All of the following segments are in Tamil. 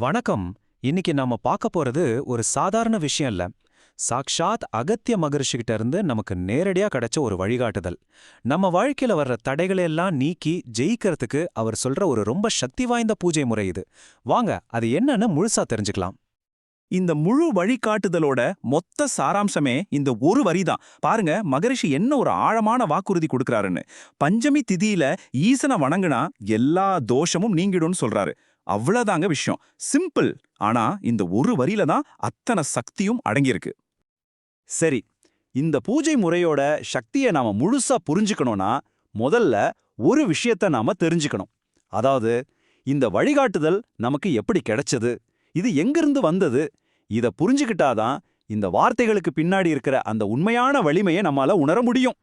வணக்கம். இன்னைக்கு நாம பார்க்க போறது ஒரு சாதாரண விஷயம் இல்ல. சாக்ஷாத் அகத்திய மகரிஷிகிட்ட இருந்து நமக்கு நேரடியா கிடைச்ச ஒரு வழிகாட்டுதல். நம்ம வாழ்க்கையில வர்ற தடைகளை எல்லாம் நீக்கி ஜெயிக்கிறதுக்கு அவர் சொல்ற ஒரு ரொம்ப சக்தி வாய்ந்த பூஜை முறை இது. வாங்க, அது என்னன்னு முழுசா தெரிஞ்சுக்கலாம். இந்த முழு வழிகாட்டுதலோட மொத்த சாராம்சமே இந்த ஒரு வரிதான். பாருங்க, மகரிஷி என்ன ஒரு ஆழமான வாக்குறுதி கொடுக்கறாருன்னு. பஞ்சமி திதியில ஈசனை வணங்குனா எல்லா தோஷமும் நீங்கிடும்னு சொல்றாரு. அவ்வளவுதாங்க விஷயம். சிம்பிள். ஆனா இந்த ஒரு வரியில தான் அத்தனை சக்தியும் அடங்கியிருக்கு. சரி, இந்த பூஜை முறையோட சக்தியை நாம முழுசா புரிஞ்சுக்கணும்னா முதல்ல ஒரு விஷயத்த நாம தெரிஞ்சுக்கணும். அதாவது, இந்த வழிகாட்டுதல் நமக்கு எப்படி கிடைச்சது, இது எங்கிருந்து வந்தது, இத புரிஞ்சுக்கிட்டாதான் இந்த வார்த்தைகளுக்கு பின்னாடி இருக்கிற அந்த உண்மையான வலிமையை நம்மால உணர முடியும்.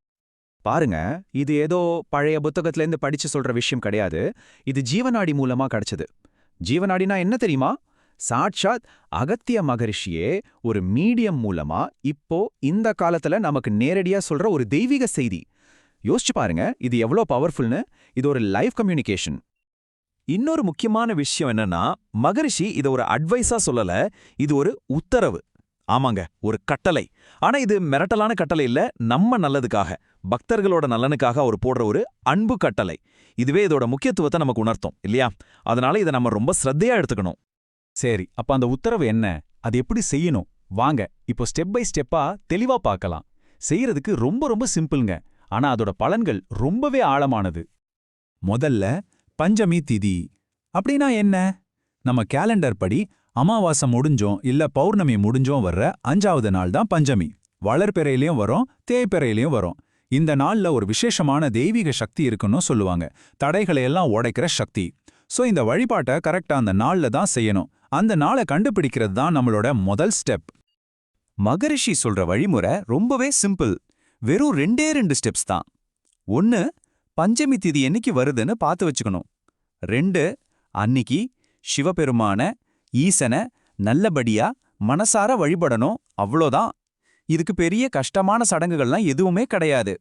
பாருங்க, இது ஏதோ பழைய புத்தகத்திலேருந்து படிச்சு சொல்ற விஷயம் கிடையாது. இது ஜீவநாடி மூலமா கிடைச்சது. ஜீவநாடினா என்ன தெரியுமா? சாட்சாத் அகத்திய மகரிஷியே ஒரு மீடியம் மூலமா இப்போ இந்த காலத்துல நமக்கு நேரடியா சொல்ற ஒரு தெய்வீக செய்தி. யோசிச்சு பாருங்க, இது எவ்வளோ பவர்ஃபுல்னு. இது ஒரு லைவ் கம்யூனிகேஷன். இன்னொரு முக்கியமான விஷயம் என்னன்னா, மகரிஷி இத ஒரு அட்வைஸா சொல்லல, இது ஒரு உத்தரவு. ஆமாங்க, ஒரு கட்டளை. ஆனா இது மிரட்டலான கட்டளை இல்ல, நம்ம நல்லதுக்காக, பக்தர்களோட நலனுக்காக அவர் போடுற ஒரு அன்பு கட்டளை. இதுவே இதோட முக்கியத்துவத்தை நமக்கு உணர்த்தும் இல்லையா? அதனால இதை நம்ம ரொம்ப ஸ்ரத்தையா எடுத்துக்கணும். சரி, அப்ப அந்த உத்தரவு என்ன? அது எப்படி செய்யணும்? வாங்க, இப்போ ஸ்டெப் பை ஸ்டெப்பா தெளிவா பார்க்கலாம். செய்யறதுக்கு ரொம்ப ரொம்ப சிம்பிள்ங்க. ஆனா அதோட பலன்கள் ரொம்பவே ஆழமானது. முதல்ல பஞ்சமி திதி அப்படின்னா என்ன? நம்ம கேலண்டர் படி அமாவாசை முடிஞ்சோம் இல்ல பௌர்ணமி முடிஞ்சோம் வர்ற 5வது நாள் தான் பஞ்சமி. வளர்பிறையிலையும் வரும், தேய்பிறையிலையும் வரும். இந்த நாள்ல ஒரு விசேஷமான தெய்வீக சக்தி இருக்குன்னு சொல்லுவாங்க. தடைகளை எல்லாம் உடைக்கிற சக்தி. சோ இந்த வழிபாட்டை கரெக்டா அந்த நாள்ல தான் செய்யணும். அந்த நாளை கண்டுபிடிக்கிறது தான் நம்மளோட முதல் ஸ்டெப். மகரிஷி சொல்ற வழிமுறை ரொம்பவே சிம்பிள். வெறும் 2 ஸ்டெப்ஸ் தான். 1, பஞ்சமி திதி என்னைக்கு வருதுன்னு பார்த்து வச்சுக்கணும். 2, அன்னிக்கு சிவபெருமான ஈசனை நல்லபடியா மனசார வழிபடணும். அவ்வளோதான். இதுக்கு பெரிய கஷ்டமான சடங்குகள்லாம் எதுவுமே கிடையாது.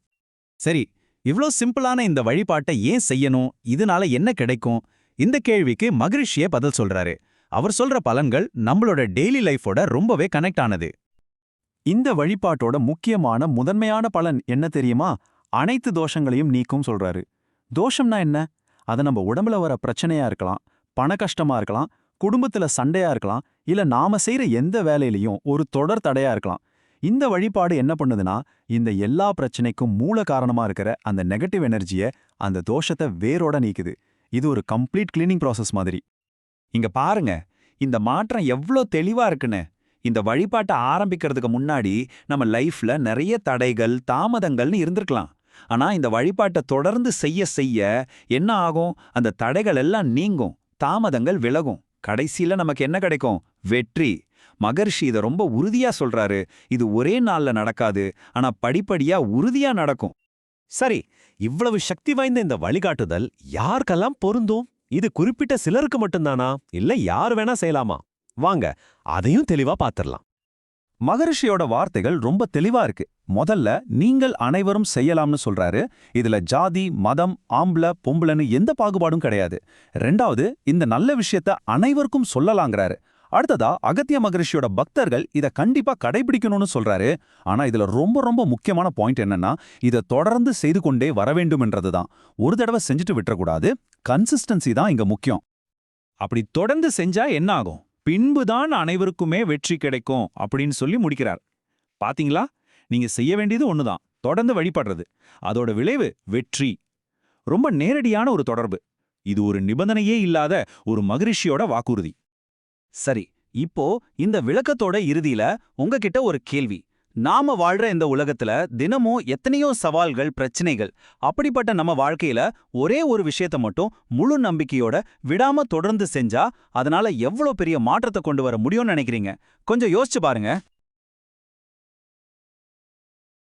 சரி, இவ்ளோ சிம்பிளான இந்த வழிபாட்டை ஏன் செய்யணும், இதனால என்ன கிடைக்கும், இந்த கேள்விக்கு மகரிஷியே பதில் சொல்றாரு. அவர் சொல்ற பலன்கள் நம்மளோட டெய்லி லைஃபோட ரொம்பவே கனெக்ட் ஆனது. இந்த வழிபாட்டோட முக்கியமான முதன்மையான பலன் என்ன தெரியுமா? அனைத்து தோஷங்களையும் நீக்கும் சொல்றாரு. தோஷம்னா என்ன? அது நம்ம உடம்புல வர பிரச்சனையா இருக்கலாம், பண கஷ்டமா இருக்கலாம், குடும்பத்துல சண்டையா இருக்கலாம், இல்ல நாம செய்யற எந்த வேலையிலையும் ஒரு தொடர் தடையா இருக்கலாம். இந்த வழிபாடு என்ன பண்ணுதுன்னா, இந்த எல்லா பிரச்சனைக்கும் மூல காரணமா இருக்கிற அந்த நெகட்டிவ் எனர்ஜியை, அந்த தோஷத்தை வேரோட நீக்குது. இது ஒரு கம்ப்ளீட் கிளீனிங் ப்ராசஸ் மாதிரி. இங்க பாருங்க, இந்த மாற்றம் எவ்ளோ தெளிவா இருக்குன்னு. இந்த வழிபாட்டை ஆரம்பிக்கிறதுக்கு முன்னாடி நம்ம லைஃப்ல நிறைய தடைகள், தாமதங்கள்னு இருந்திருக்கலாம். ஆனா இந்த வழிபாட்டை தொடர்ந்து செய்ய செய்ய என்ன ஆகும்? அந்த தடைகள் எல்லாம் நீங்கும், தாமதங்கள் விலகும். கடைசியில நமக்கு என்ன கிடைக்கும்? வெற்றி. மகரிஷி இதை ரொம்ப உறுதியா சொல்றாரு. இது ஒரே நாள்ல நடக்காது, ஆனா படிப்படியா உறுதியா நடக்கும். சரி, இவ்வளவு சக்தி வாய்ந்த இந்த வழிகாட்டுதல் யாருக்கெல்லாம் பொருந்தும்? இது குறிப்பிட்ட சிலருக்கு மட்டும்தானா, இல்ல யார் வேணா செய்யலாமா? வாங்க, அதையும் தெளிவா பாத்திரலாம். மகரிஷியோட வார்த்தைகள் ரொம்ப தெளிவா இருக்கு. முதல்ல நீங்கள் அனைவரும் செய்யலாம்னு சொல்றாரு. இதுல ஜாதி, மதம், ஆம்பள பொம்பளைன்னு எந்த பாகுபாடும் கிடையாது. 2வது, இந்த நல்ல விஷயத்த அனைவருக்கும் சொல்லலாங்கிறாரு. அடுத்ததா, அகத்திய மகரிஷியோட பக்தர்கள் இத கண்டிப்பா கடைபிடிக்கணும்னு சொல்றாரு. ஆனா இதுல ரொம்ப ரொம்ப முக்கியமான பாயிண்ட் என்னன்னா, இத தொடர்ந்து செய்து கொண்டே வர வேண்டும்ன்றதுதான். ஒரு தடவை செஞ்சுட்டு விட்டுறக்கூடாது. கன்சிஸ்டன்சி தான் இங்க முக்கியம். அப்படி தொடர்ந்து செஞ்சா என்ன ஆகும்? பின்புதான் அனைவருக்குமே வெற்றி கிடைக்கும் அப்படின்னு சொல்லி முடிக்கிறார். பாத்தீங்களா? நீங்க செய்ய வேண்டியது ஒண்ணுதான், தொடர்ந்து வழிபடுறது. அதோட விளைவு வெற்றி. ரொம்ப நேரடியான ஒரு தொடர்பு. இது ஒரு நிபந்தனையே இல்லாத ஒரு மகரிஷியோட வாக்குறுதி. சரி, இப்போ இந்த விளக்கத்தோட இறுதியில உங்ககிட்ட ஒரு கேள்வி. நாம வாழ்ற இந்த உலகத்துல தினமும் எத்தனையோ சவால்கள், பிரச்சனைகள். அப்படிப்பட்ட நம்ம வாழ்க்கையில ஒரே ஒரு விஷயத்த மட்டும் முழு நம்பிக்கையோட விடாம தொடர்ந்து செஞ்சா அதனால எவ்வளவு பெரிய மாற்றத்தை கொண்டு வர முடியும்னு நினைக்கிறீங்க? கொஞ்சம் யோசிச்சு பாருங்க.